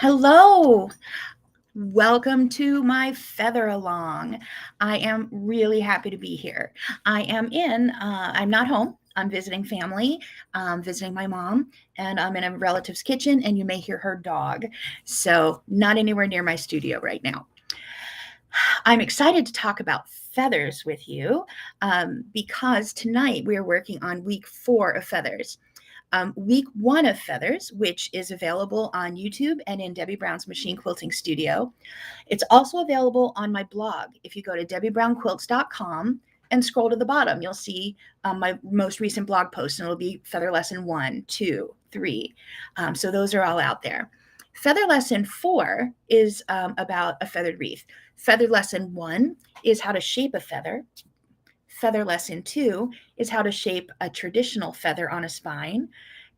Hello, welcome to my feather along. I am really happy to be here. I'm not home. I'm visiting family, visiting my mom, and I'm in a relative's kitchen, and you may hear her dog. So, not anywhere near my studio right now. I'm excited to talk about feathers with you because tonight we are working on week 4 of feathers. Week 1 of feathers, which is available on YouTube and in Debbie Brown's Machine Quilting Studio. It's also available on my blog. If you go to debbiebrownquilts.com and scroll to the bottom, you'll see my most recent blog post, and it'll be feather lesson 1, 2, 3. So those are all out there. Feather lesson 4 is about a feathered wreath. Feather lesson 1 is how to shape a feather. Feather lesson 2 is how to shape a traditional feather on a spine.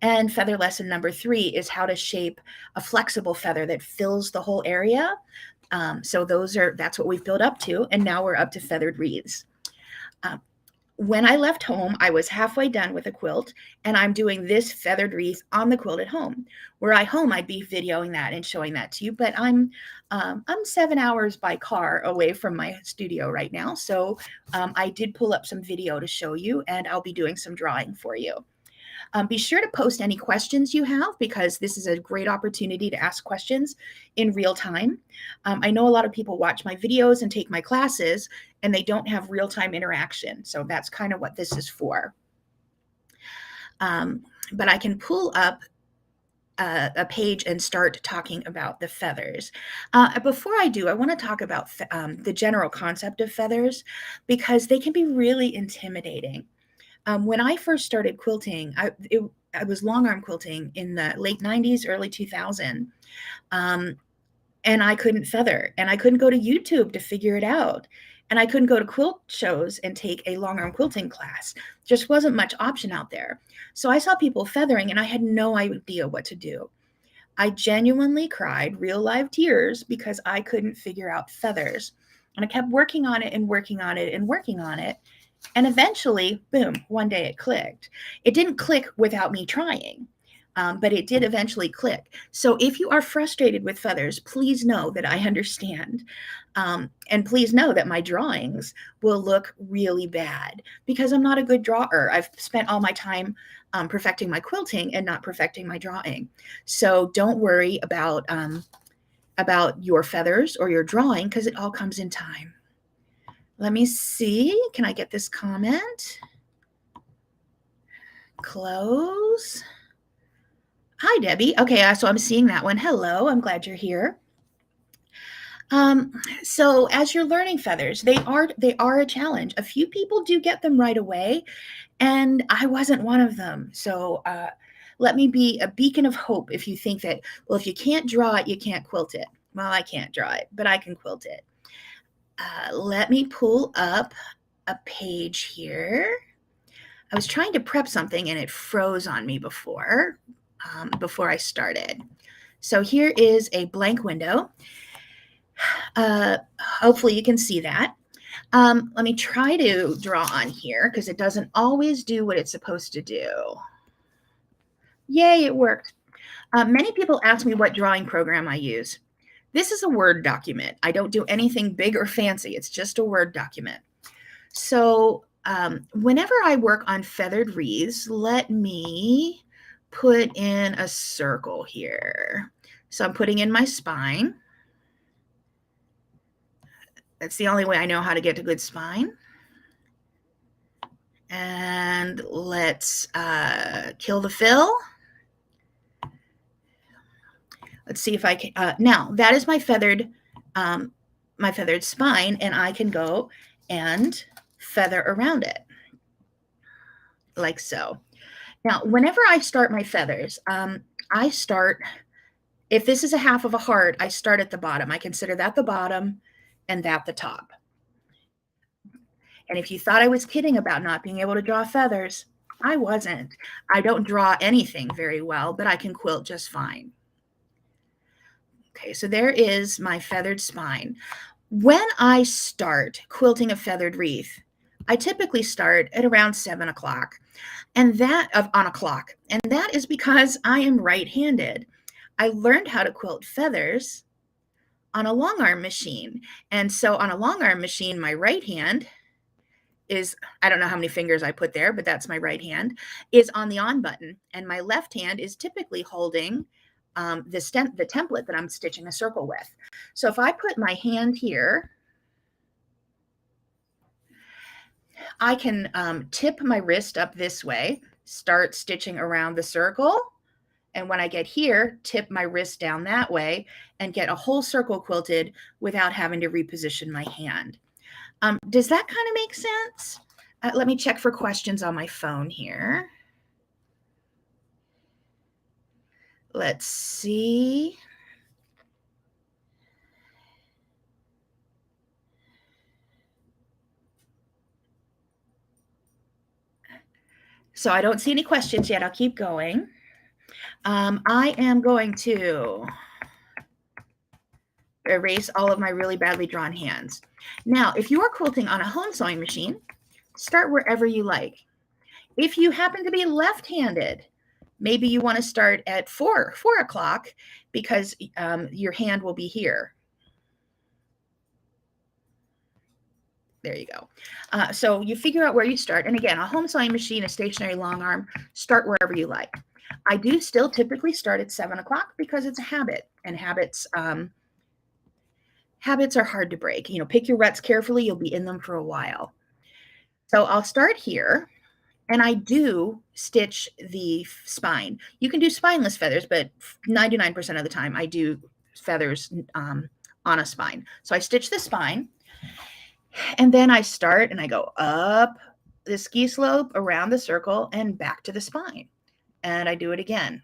And feather lesson number 3 is how to shape a flexible feather that fills the whole area. So that's what we've built up to. And now we're up to feathered wreaths. When I left home, I was halfway done with a quilt, and I'm doing this feathered wreath on the quilt at home. Were I home, I'd be videoing that and showing that to you, but I'm 7 hours by car away from my studio right now, so I did pull up some video to show you, and I'll be doing some drawing for you. Be sure to post any questions you have, because this is a great opportunity to ask questions in real time. I know a lot of people watch my videos and take my classes, and they don't have real-time interaction. So that's kind of what this is for. But I can pull up a page and start talking about the feathers. Before I do, I want to talk about the general concept of feathers, because they can be really intimidating. When I first started quilting, I was long arm quilting in the late 90s, early 2000. And I couldn't feather, and I couldn't go to YouTube to figure it out. And I couldn't go to quilt shows and take a long arm quilting class. Just wasn't much option out there. So I saw people feathering, and I had no idea what to do. I genuinely cried real live tears because I couldn't figure out feathers. And I kept working on it and working on it and working on it. And eventually, boom, one day it clicked. It didn't click without me trying, but it did eventually click. So if you are frustrated with feathers, please know that I understand. And please know that my drawings will look really bad because I'm not a good drawer. I've spent all my time perfecting my quilting and not perfecting my drawing. So don't worry about your feathers or your drawing, because it all comes in time. Let me see. Can I get this comment? Close. Hi, Debbie. Okay, so I'm seeing that one. Hello, I'm glad you're here. So as you're learning feathers, they are a challenge. A few people do get them right away, and I wasn't one of them. So let me be a beacon of hope if you think that, well, if you can't draw it, you can't quilt it. Well, I can't draw it, but I can quilt it. Let me pull up a page here. I was trying to prep something and it froze on me before I started. So here is a blank window. Hopefully you can see that. Let me try to draw on here, because it doesn't always do what it's supposed to do. Yay, it worked. Many people ask me what drawing program I use. This is a Word document. I don't do anything big or fancy. It's just a Word document. So whenever I work on feathered wreaths, let me put in a circle here. So I'm putting in my spine. That's the only way I know how to get a good spine. And let's kill the fill. Let's see if I can. Now that is my feathered spine, and I can go and feather around it like so. Now, whenever I start my feathers, I start, if this is a half of a heart, I start at the bottom. I consider that the bottom and that the top. And if you thought I was kidding about not being able to draw feathers, I wasn't. I don't draw anything very well, but I can quilt just fine. Okay, so there is my feathered spine. When I start quilting a feathered wreath, I typically start at around 7 o'clock, and that on a clock. And that is because I am right-handed. I learned how to quilt feathers on a long arm machine. And so on a long arm machine, my right hand is, I don't know how many fingers I put there, but that's my right hand, is on the on button. And my left hand is typically holding the template that I'm stitching a circle with. So if I put my hand here, I can tip my wrist up this way, start stitching around the circle. And when I get here, tip my wrist down that way and get a whole circle quilted without having to reposition my hand. Does that kind of make sense? Let me check for questions on my phone here. Let's see. So I don't see any questions yet. I'll keep going. I am going to erase all of my really badly drawn hands. Now, if you are quilting on a home sewing machine, start wherever you like. If you happen to be left-handed, maybe you want to start at 4 o'clock because your hand will be here. There you go. So you figure out where you start. And again, a home sewing machine, a stationary long arm, start wherever you like. I do still typically start at 7 o'clock because it's a habit, and habits are hard to break. You know, pick your ruts carefully. You'll be in them for a while. So I'll start here, and I do stitch the spine. You can do spineless feathers, but 99% of the time I do feathers on a spine. So I stitch the spine, and then I start and I go up the ski slope around the circle and back to the spine. And I do it again.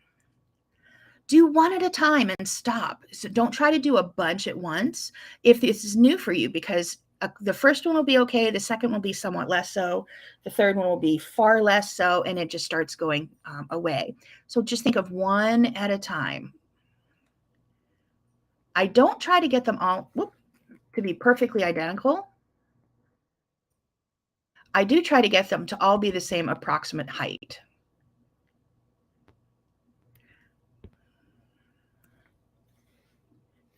Do one at a time and stop. So don't try to do a bunch at once if this is new for you, because the first one will be okay. The second will be somewhat less so. The third one will be far less so, and it just starts going away. So just think of one at a time. I don't try to get them all to be perfectly identical. I do try to get them to all be the same approximate height.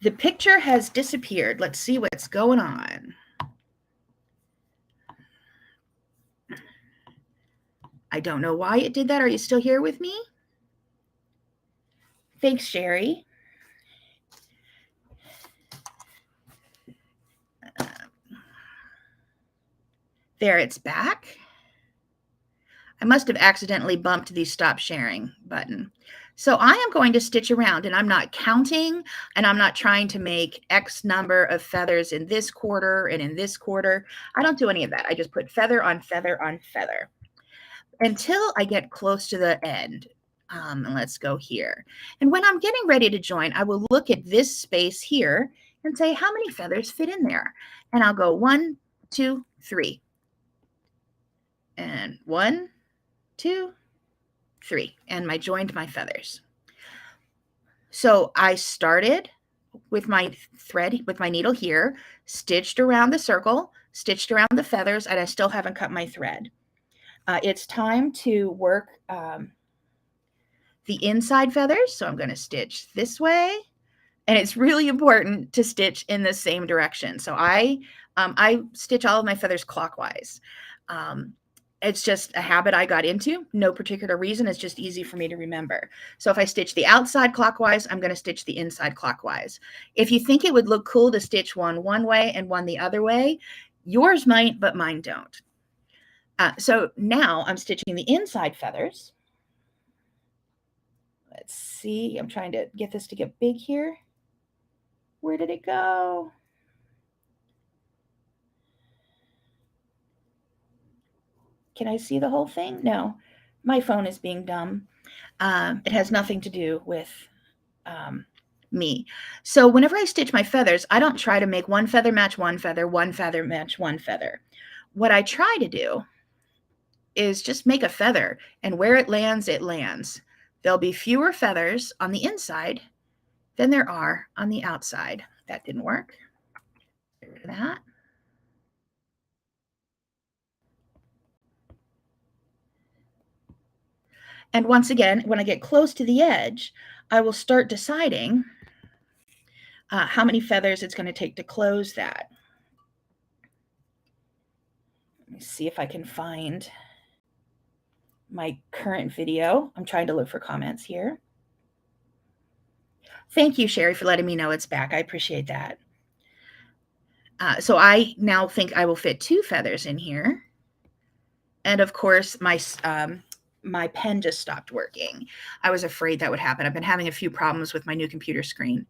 The picture has disappeared. Let's see what's going on. I don't know why it did that. Are you still here with me? Thanks, Sherry. There, it's back. I must have accidentally bumped the stop sharing button. So I am going to stitch around, and I'm not counting, and I'm not trying to make X number of feathers in this quarter and in this quarter. I don't do any of that. I just put feather on feather on feather until I get close to the end. And let's go here. And when I'm getting ready to join, I will look at this space here and say, how many feathers fit in there? And I'll go 1, 2, 3. And 1, 2, 3. And I joined my feathers. So I started with my thread, with my needle here, stitched around the circle, stitched around the feathers, and I still haven't cut my thread. It's time to work the inside feathers. So I'm going to stitch this way, and it's really important to stitch in the same direction. So I stitch all of my feathers clockwise. It's just a habit I got into. No particular reason. It's just easy for me to remember. So if I stitch the outside clockwise, I'm going to stitch the inside clockwise. If you think it would look cool to stitch one way and one the other way, yours might, but mine don't. So now I'm stitching the inside feathers. Let's see. I'm trying to get this to get big here. Where did it go? Can I see the whole thing? No, my phone is being dumb. It has nothing to do with me. So whenever I stitch my feathers, I don't try to make one feather match one feather, one feather match one feather. What I try to do is just make a feather, and where it lands, it lands. There'll be fewer feathers on the inside than there are on the outside. That didn't work. That. And once again, when I get close to the edge, I will start deciding how many feathers it's going to take to close that. Let me see if I can find my current video. I'm trying to look for comments here. Thank you, Sherry, for letting me know it's back. I appreciate that. So I now think I will fit 2 feathers in here. And of course, my pen just stopped working. I was afraid that would happen. I've been having a few problems with my new computer screen.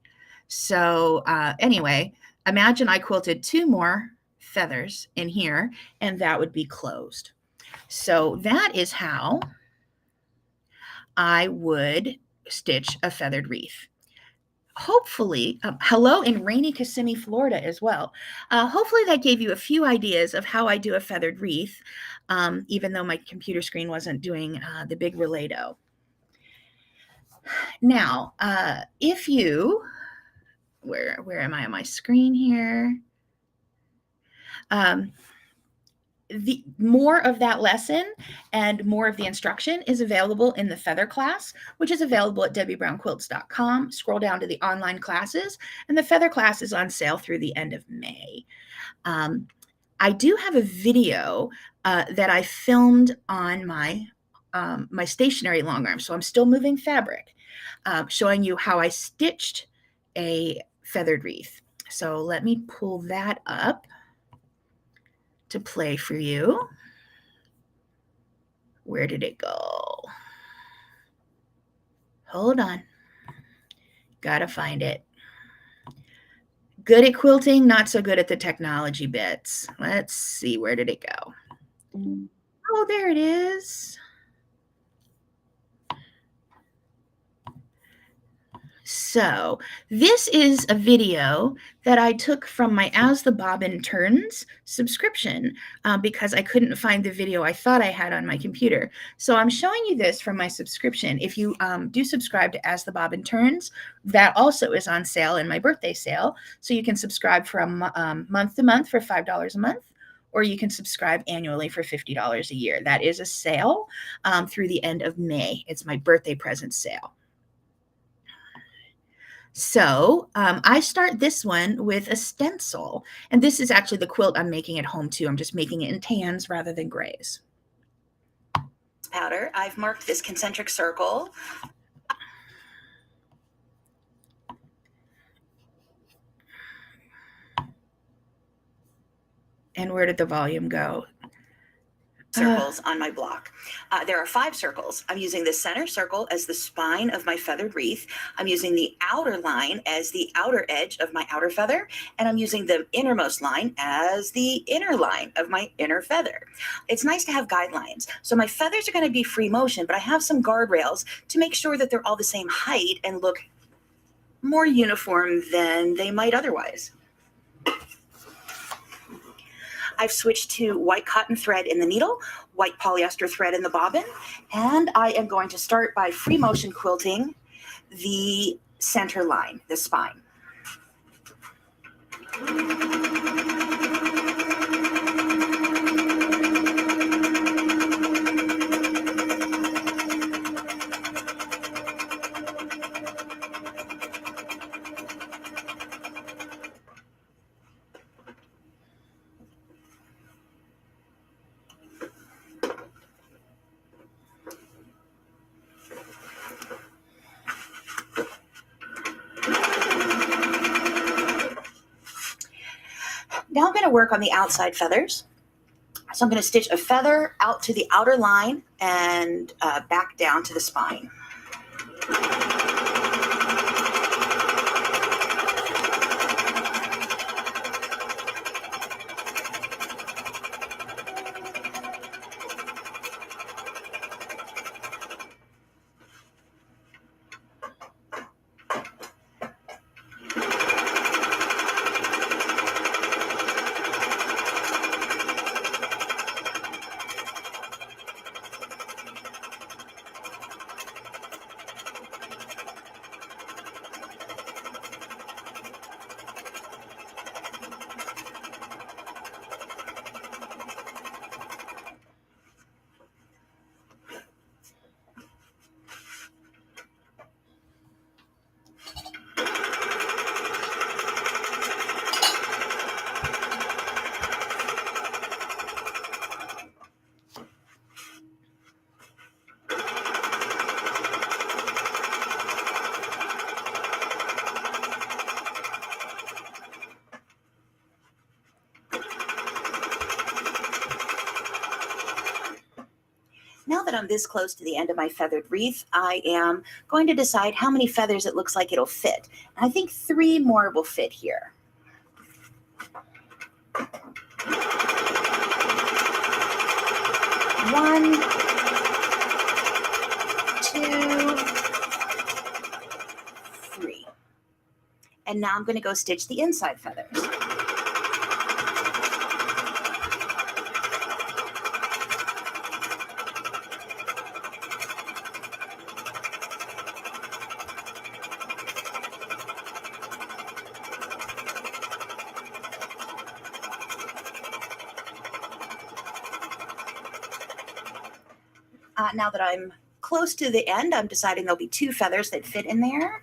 So anyway, imagine I quilted 2 more feathers in here, and that would be closed. So that is how I would stitch a feathered wreath. Hopefully, hello in rainy Kissimmee, Florida as well. Hopefully that gave you a few ideas of how I do a feathered wreath, even though my computer screen wasn't doing the big relay-do. Now, if you, where am I on my screen here? The more of that lesson and more of the instruction is available in the feather class, which is available at debbiebrownquilts.com. Scroll down to the online classes, and the feather class is on sale through the end of May. I do have a video that I filmed on my my stationary long arm, so I'm still moving fabric, showing you how I stitched a feathered wreath. So let me pull that up to play for you. Where did it go? Hold on. Gotta find it. Good at quilting, not so good at the technology bits. Let's see, where did it go? Oh, there it is. So this is a video that I took from my As the Bobbin Turns subscription because I couldn't find the video I thought I had on my computer. So I'm showing you this from my subscription. If you do subscribe to As the Bobbin Turns, that also is on sale in my birthday sale. So you can subscribe from month to month for $5 a month, or you can subscribe annually for $50 a year. That is a sale through the end of May. It's my birthday present sale. So I start this one with a stencil, and this is actually the quilt I'm making at home too. I'm just making it in tans rather than grays. Powder, I've marked this concentric circle. And where did the volume go? Circles on my block. There are 5 circles. I'm using the center circle as the spine of my feathered wreath. I'm using the outer line as the outer edge of my outer feather, and I'm using the innermost line as the inner line of my inner feather. It's nice to have guidelines. So my feathers are going to be free motion, but I have some guardrails to make sure that they're all the same height and look more uniform than they might otherwise. I've switched to white cotton thread in the needle, white polyester thread in the bobbin, and I am going to start by free motion quilting the center line, the spine. Now I'm going to work on the outside feathers. So I'm going to stitch a feather out to the outer line and back down to the spine. that I'm this close to the end of my feathered wreath, I am going to decide how many feathers it looks like it'll fit. And I think 3 more will fit here. 1, 2, 3. And now I'm going to go stitch the inside feathers. Now that I'm close to the end, I'm deciding there'll be 2 feathers that fit in there.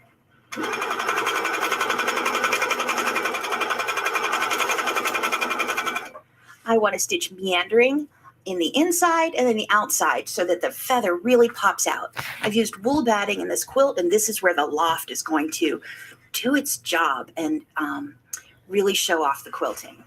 I want to stitch meandering in the inside and then the outside so that the feather really pops out. I've used wool batting in this quilt, and this is where the loft is going to do its job and really show off the quilting.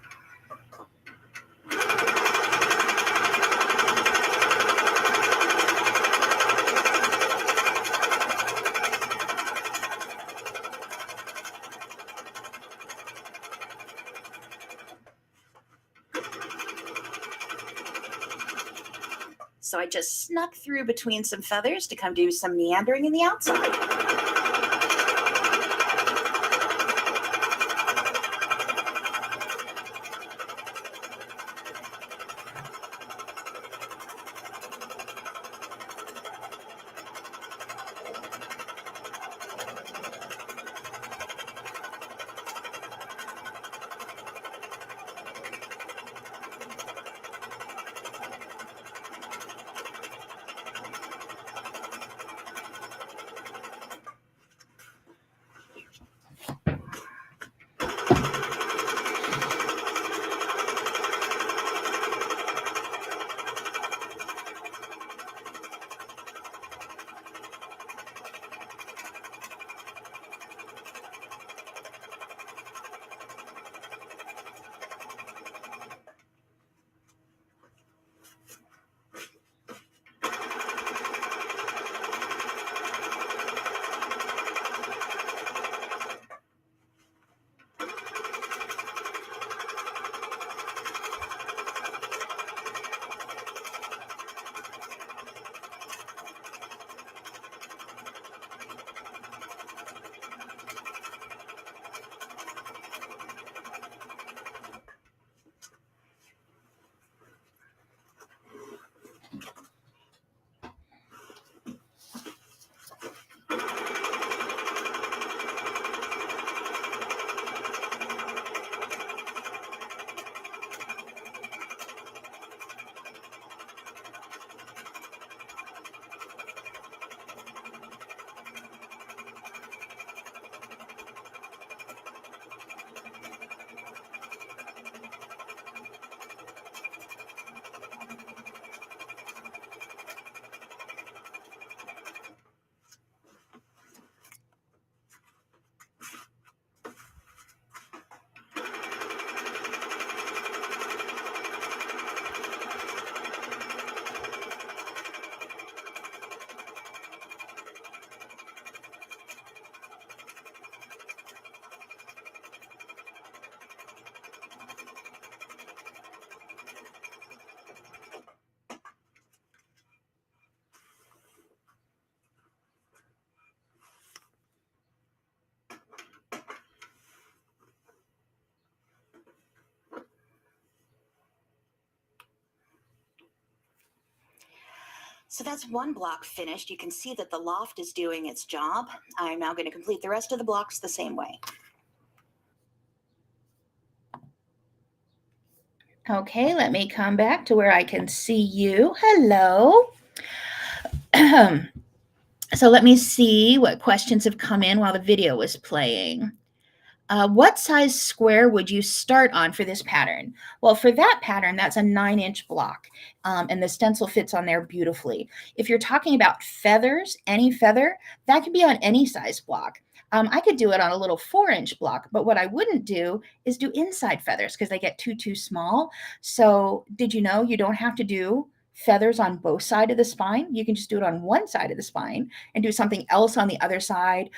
So I just snuck through between some feathers to come do some meandering in the outside. So that's one block finished. You can see that the loft is doing its job. I'm now going to complete the rest of the blocks the same way. Okay, let me come back to where I can see you. Hello. So let me see what questions have come in while the video was playing. What size square would you start on for this pattern? Well, for that pattern, that's a 9-inch block, and the stencil fits on there beautifully. If you're talking about feathers, any feather, that could be on any size block. I could do it on a little 4-inch block, but what I wouldn't do is do inside feathers because they get too small. So did you know you don't have to do feathers on both sides of the spine. You can just do it on one side of the spine and do something else on the other side,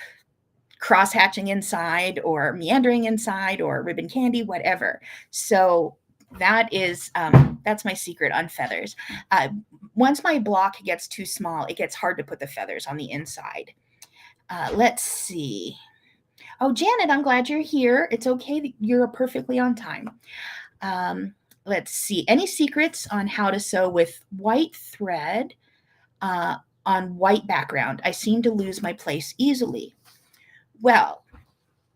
cross hatching inside or meandering inside or ribbon candy, whatever. So that's my secret on feathers. Once my block gets too small, it gets hard to put the feathers on the inside. Let's see. Oh, Janet, I'm glad you're here. It's okay. You're perfectly on time. Let's see. Any secrets on how to sew with white thread on white background? I seem to lose my place easily. Well,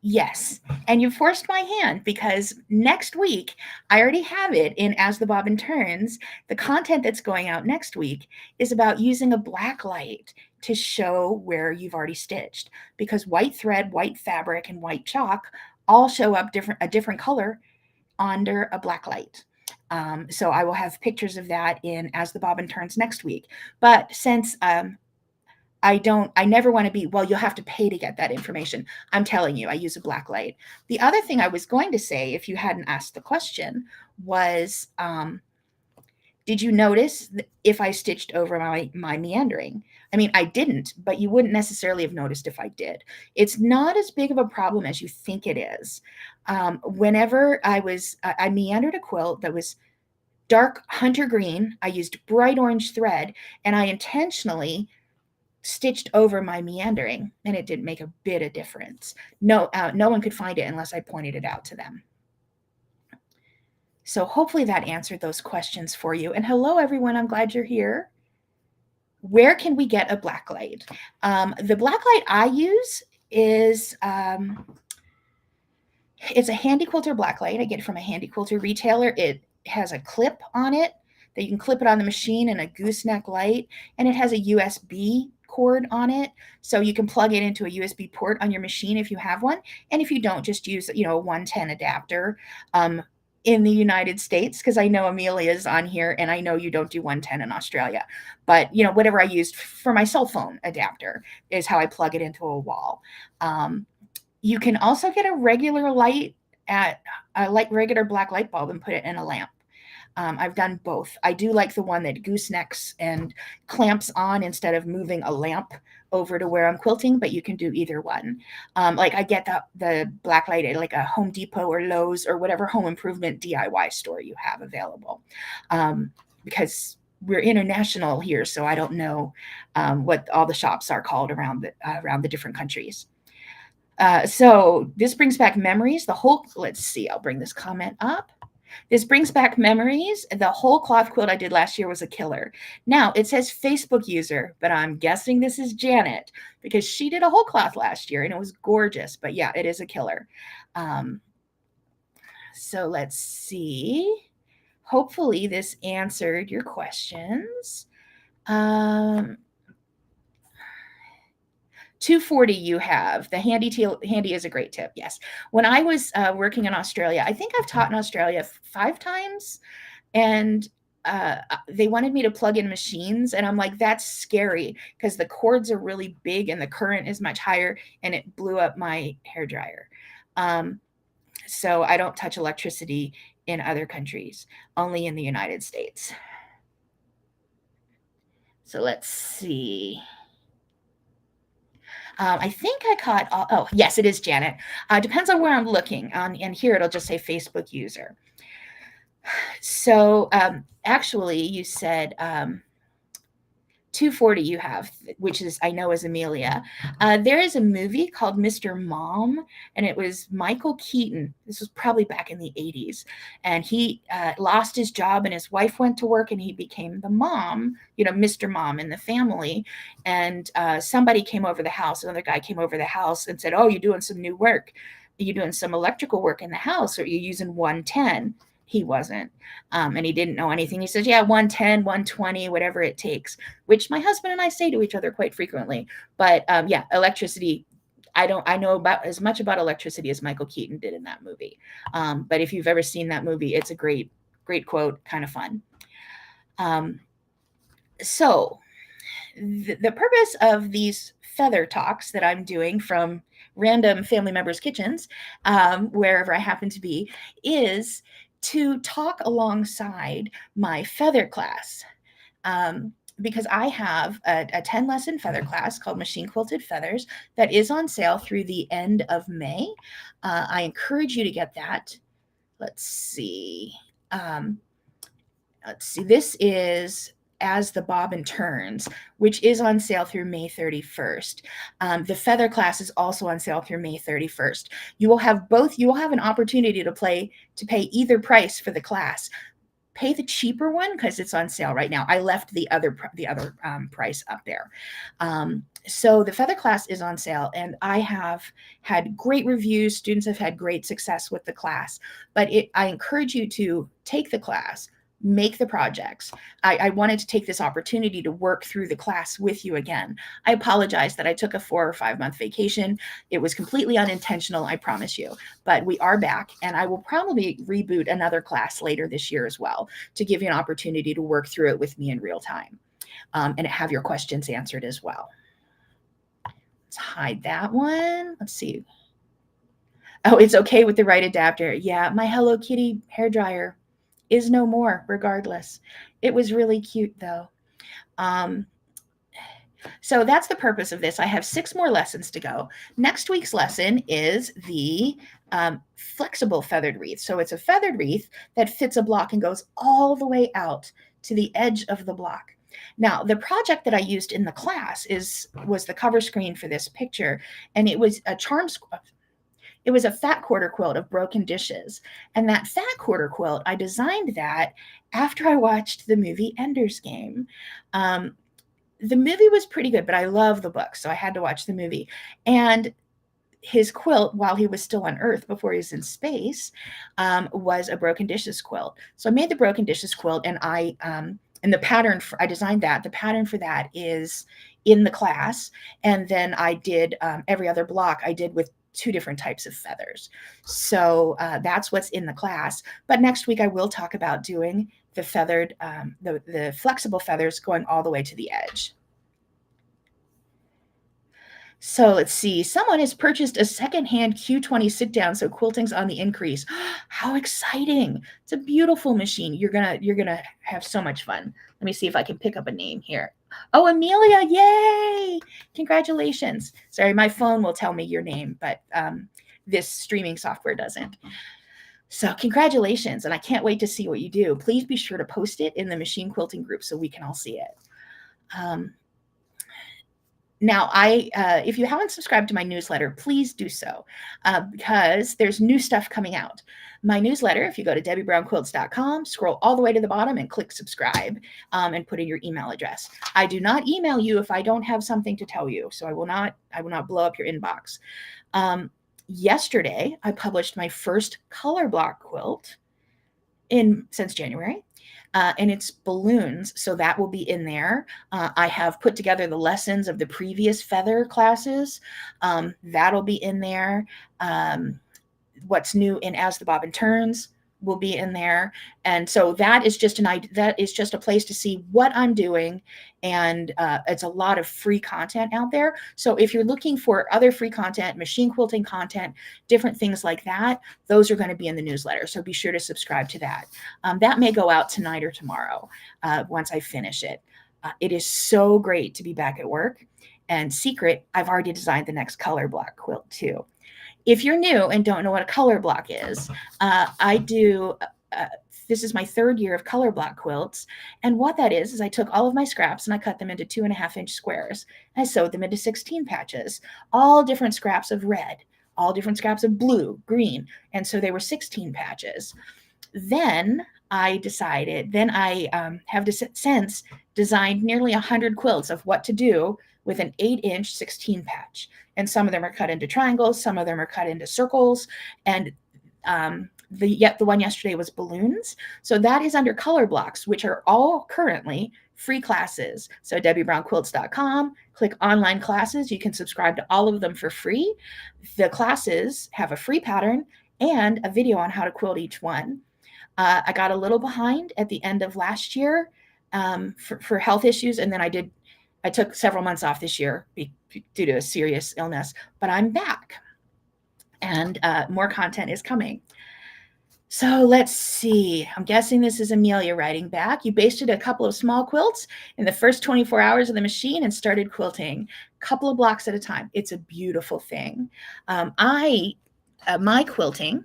yes. And you forced my hand because next week, I already have it in As the Bobbin Turns. The content that's going out next week is about using a black light to show where you've already stitched, because white thread, white fabric, and white chalk all show up a different color under a black light. So I will have pictures of that in As the Bobbin Turns next week. But since I never want to be, well, you'll have to pay to get that information. I'm telling you, I use a black light. The other thing I was going to say, if you hadn't asked the question, was did you notice if I stitched over my meandering? I mean, I didn't, but you wouldn't necessarily have noticed if I did. It's not as big of a problem as you think it is. Whenever I meandered a quilt that was dark hunter green, I used bright orange thread, and I intentionally stitched over my meandering, and it didn't make a bit of difference. No one could find it unless I pointed it out to them. So hopefully that answered those questions for you. And hello, everyone. I'm glad you're here. Where can we get a blacklight? The blacklight I use is it's a Handy Quilter blacklight. I get it from a Handy Quilter retailer. It has a clip on it that you can clip it on the machine, and a gooseneck light, and it has a USB cord on it, so you can plug it into a USB port on your machine if you have one, and if you don't, just use a 110 adapter. In the United States, because I know Amelia's on here, and I know you don't do 110 in Australia, but whatever I used for my cell phone adapter is how I plug it into a wall. You can also get a regular light at a regular black light bulb and put it in a lamp. I've done both. I do like the one that goosenecks and clamps on instead of moving a lamp over to where I'm quilting, but you can do either one. Like I get the black light at like a Home Depot or Lowe's or whatever home improvement DIY store you have available, because we're international here, so I don't know what all the shops are called around the different countries. So this brings back memories. Let's see, I'll bring this comment up. This brings back memories. The whole cloth quilt I did last year was a killer. Now, it says Facebook user, but I'm guessing this is Janet because she did a whole cloth last year and it was gorgeous. But yeah, it is a killer. So let's see. Hopefully this answered your questions. 240 you have. The handy is a great tip. Yes. When I was working in Australia, I think I've taught in Australia 5 times, and they wanted me to plug in machines, and I'm like, that's scary because the cords are really big and the current is much higher, and it blew up my hair dryer. So I don't touch electricity in other countries, only in the United States. So let's see. I think I caught, oh, yes, it is Janet. Depends on where I'm looking. And here it'll just say Facebook user. So actually, you said 240 you have, which is, I know, is Amelia. There is a movie called Mr. Mom, and it was Michael Keaton. This was probably back in the 80s. And he lost his job, and his wife went to work, and he became the mom, Mr. Mom in the family. And somebody came over the house. Another guy came over the house and said, oh, you're doing some new work. Are you doing some electrical work in the house? Or are you using 110? He wasn't. And he didn't know anything. He says, yeah, 110, 120, whatever it takes, which my husband and I say to each other quite frequently. But yeah, electricity, I know about as much about electricity as Michael Keaton did in that movie. But if you've ever seen that movie, it's a great, great quote, kind of fun. So the purpose of these feather talks that I'm doing from random family members' kitchens, wherever I happen to be, is to talk alongside my feather class. because I have a 10 lesson feather class called Machine Quilted Feathers that is on sale through the end of May. I encourage you to get that. Let's see. Um, this is As the Bobbin Turns, which is on sale through May 31st. The feather class is also on sale through May 31st. You will have both. You will have an opportunity to pay either price for the class. Pay the cheaper one because it's on sale right now. I left the other price up there. So the feather class is on sale, and I have had great reviews. Students have had great success with the class, but I encourage you to take the class, make the projects. I wanted to take this opportunity to work through the class with you again. I apologize that I took a 4 or 5 month vacation. It was completely unintentional, I promise you, but we are back, and I will probably reboot another class later this year as well to give you an opportunity to work through it with me in real time, and have your questions answered as well. Let's hide that one. Let's see. Oh, it's okay with the right adapter. Yeah, my Hello Kitty hairdryer is no more, regardless. It was really cute, though. So that's the purpose of this. I have 6 more lessons to go. Next week's lesson is the flexible feathered wreath. So it's a feathered wreath that fits a block and goes all the way out to the edge of the block. Now, the project that I used in the class was the cover screen for this picture, and it was a it was a fat quarter quilt of broken dishes. And that fat quarter quilt, I designed that after I watched the movie Ender's Game. The movie was pretty good, but I love the book, so I had to watch the movie. And his quilt, while he was still on Earth before he was in space, was a broken dishes quilt. So I made the broken dishes quilt, and and the pattern I designed that. The pattern for that is in the class, and then I did every other block I did with 2 different types of feathers. So that's what's in the class. But next week I will talk about doing the feathered, the flexible feathers going all the way to the edge. So let's see. Someone has purchased a secondhand Q20 sit down, so quilting's on the increase. How exciting! It's a beautiful machine. You're gonna have so much fun. Let me see if I can pick up a name here. Oh, Amelia! Yay! Congratulations. Sorry, my phone will tell me your name, but this streaming software doesn't. So congratulations, and I can't wait to see what you do. Please be sure to post it in the machine quilting group so we can all see it. Now, if you haven't subscribed to my newsletter, please do so, because there's new stuff coming out. My newsletter, if you go to debbiebrownquilts.com, scroll all the way to the bottom and click subscribe, and put in your email address. I do not email you if I don't have something to tell you, so I will not blow up your inbox. Yesterday, I published my first color block quilt since January. And it's balloons, so that will be in there. I have put together the lessons of the previous feather classes. That'll be in there. What's new in As the Bobbin Turns will be in there. And so that is just a place to see what I'm doing. And it's a lot of free content out there. So if you're looking for other free content, machine quilting content, different things like that, those are going to be in the newsletter. So be sure to subscribe to that. That may go out tonight or tomorrow once I finish it. It is so great to be back at work. And secret, I've already designed the next color block quilt too. If you're new and don't know what a color block is, this is my 3rd year of color block quilts. And what that is I took all of my scraps and I cut them into 2.5-inch squares. I sewed them into 16 patches, all different scraps of red, all different scraps of blue, green. And so they were 16 patches. Then I have since designed nearly 100 quilts of what to do with an 8-inch 16 patch. And some of them are cut into triangles, some of them are cut into circles. And the one yesterday was balloons. So that is under color blocks, which are all currently free classes. So debbiebrownquilts.com, click online classes. You can subscribe to all of them for free. The classes have a free pattern and a video on how to quilt each one. I got a little behind at the end of last year for health issues, and then I took several months off this year due to a serious illness, but I'm back, and more content is coming. So let's see. I'm guessing this is Amelia writing back. You basted a couple of small quilts in the first 24 hours of the machine and started quilting a couple of blocks at a time. It's a beautiful thing. My quilting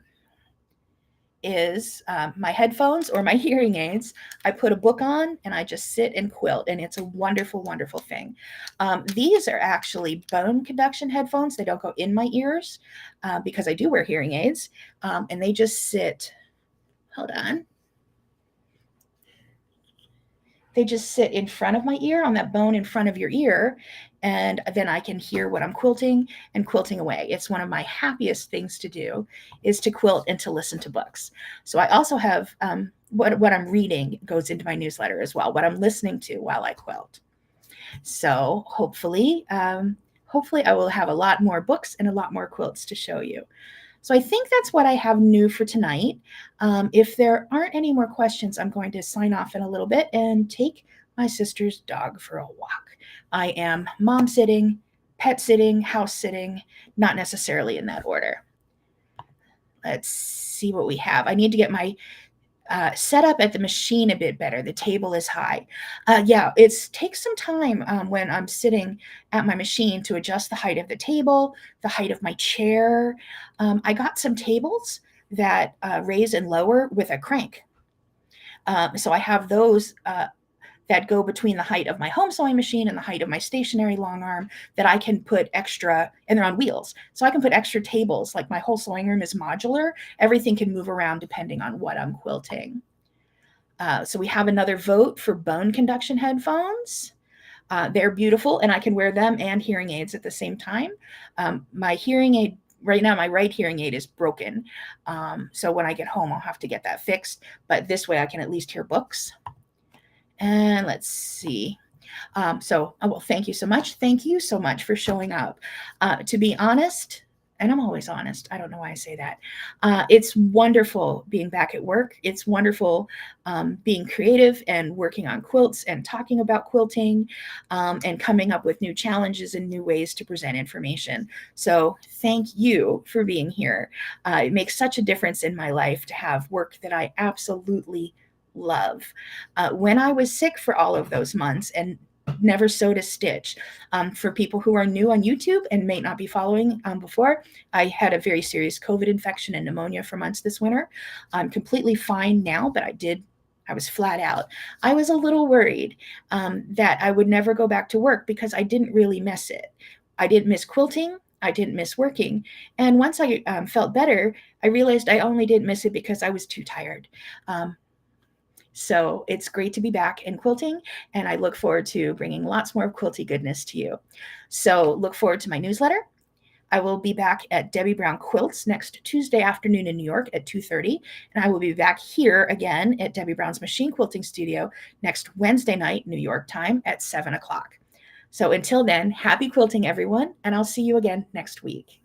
is my headphones or my hearing aids. I put a book on and I just sit and quilt, and it's a wonderful, wonderful thing. These are actually bone conduction headphones. They don't go in my ears because I do wear hearing aids, and they just sit. Hold on. They just sit in front of my ear on that bone in front of your ear. And then I can hear what I'm quilting and quilting away. It's one of my happiest things to do is to quilt and to listen to books. So I also have what I'm reading goes into my newsletter as well, what I'm listening to while I quilt. So hopefully I will have a lot more books and a lot more quilts to show you. So I think that's what I have new for tonight. If there aren't any more questions, I'm going to sign off in a little bit and take my sister's dog for a walk. I am mom sitting, pet sitting, house sitting, not necessarily in that order. Let's see what we have. I need to get my set up at the machine a bit better. The table is high. Yeah, it takes some time when I'm sitting at my machine to adjust the height of the table, the height of my chair. I got some tables that raise and lower with a crank. So I have those that go between the height of my home sewing machine and the height of my stationary long arm that I can put extra, and they're on wheels. So I can put extra tables, like my whole sewing room is modular. Everything can move around depending on what I'm quilting. So we have another vote for bone conduction headphones. They're beautiful and I can wear them and hearing aids at the same time. My hearing aid, right now my right hearing aid is broken. So when I get home, I'll have to get that fixed. But this way I can at least hear books. And let's see. Well, thank you so much. Thank you so much for showing up. To be honest, and I'm always honest. I don't know why I say that. It's wonderful being back at work. It's wonderful being creative and working on quilts and talking about quilting and coming up with new challenges and new ways to present information. So thank you for being here. It makes such a difference in my life to have work that I absolutely love. When I was sick for all of those months and never sewed a stitch. For people who are new on YouTube and may not be following before, I had a very serious COVID infection and pneumonia for months this winter. I'm completely fine now, but I was flat out. I was a little worried that I would never go back to work because I didn't really miss it. I didn't miss quilting. I didn't miss working. And once I felt better, I realized I only didn't miss it because I was too tired. So it's great to be back in quilting, and I look forward to bringing lots more quilty goodness to you. So look forward to my newsletter. I will be back at Debbie Brown Quilts next Tuesday afternoon in New York at 2:30, and I will be back here again at Debbie Brown's Machine Quilting Studio next Wednesday night, New York time at 7 o'clock. So until then, happy quilting, everyone, and I'll see you again next week.